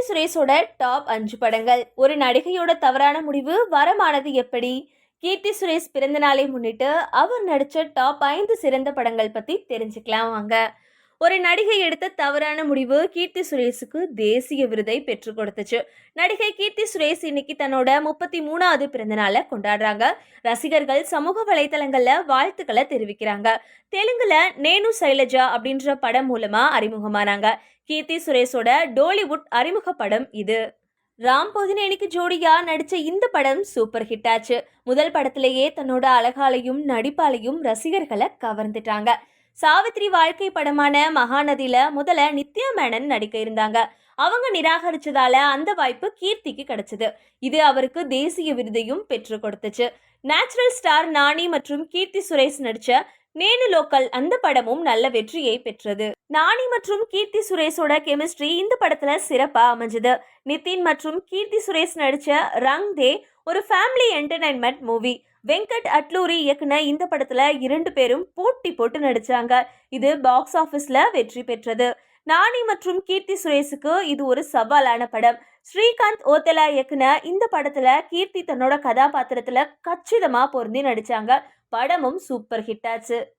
சுரேஷோட top 5 படங்கள். ஒரு நடிகையோட தவறான முடிவு வரமானது எப்படி? கீர்த்தி சுரேஷ் பிறந்த நாளை முன்னிட்டு அவர் நடிச்ச டாப் 5 சிறந்த படங்கள் பத்தி தெரிஞ்சுக்கலாம் வாங்க. ஒரு நடிகை எடுத்த தவறான முடிவு கீர்த்தி சுரேஷுக்கு தேசிய விருதை பெற்றுக் கொடுத்துச்சு. நடிகை கீர்த்தி சுரேஷ் இன்னைக்கு தன்னோட 33வது பிறந்த நாளை கொண்டாடுறாங்க. ரசிகர்கள் சமூக வலைதளங்கள்ல வாழ்த்துக்களை தெரிவிக்கிறாங்க. தெலுங்குல நேனு சைலஜா அப்படின்ற படம் மூலமா அறிமுகமானாங்க. கீர்த்தி சுரேஷோட டோலிவுட் அறிமுக படம் இது. ராம் போதினேனிக்கு ஜோடியா நடிச்ச இந்த படம் சூப்பர் ஹிட் ஆச்சு. முதல் படத்திலேயே தன்னோட அழகாலையும் நடிப்பாலையும் ரசிகர்களை கவர்ந்துட்டாங்க. சாவித்ரி வாழ்க்கை படமான மகாநதியில முதல்ல நித்யா மேனன் நடிக்க இருந்தாங்க. அவங்க நிராகரிச்சதால அந்த வாய்ப்பு கீர்த்திக்கு கிடைச்சது. இது அவருக்கு தேசிய விருதையும் பெற்று கொடுத்துச்சு. நேச்சுரல் ஸ்டார் நானி மற்றும் கீர்த்தி சுரேஷ் நடிச்ச நேனு லோக்கல் அந்த படமும் நல்ல வெற்றியை பெற்றது. நானி மற்றும் கீர்த்தி சுரேஷோட கெமிஸ்ட்ரி இந்த படத்துல சிறப்பா அமைஞ்சது. நிதின் மற்றும் கீர்த்தி சுரேஷ் நடிச்ச ரங் தே ஒரு family entertainment movie. Venkat Atluri இயக்குன இந்த படத்துல 2 பேரும் போட்டி போட்டு நடிச்சாங்க. இது பாக்ஸ் ஆபீஸ்ல வெற்றி பெற்றது. நானி மற்றும் கீர்த்தி சுரேஷுக்கு இது ஒரு சவாலான படம். ஸ்ரீகாந்த் ஓத்தலா இயக்குன இந்த படத்துல கீர்த்தி தன்னோட கதாபாத்திரத்துல கச்சிதமா பொருந்தி நடிச்சாங்க. படமும் சூப்பர் ஹிட் ஆச்சு.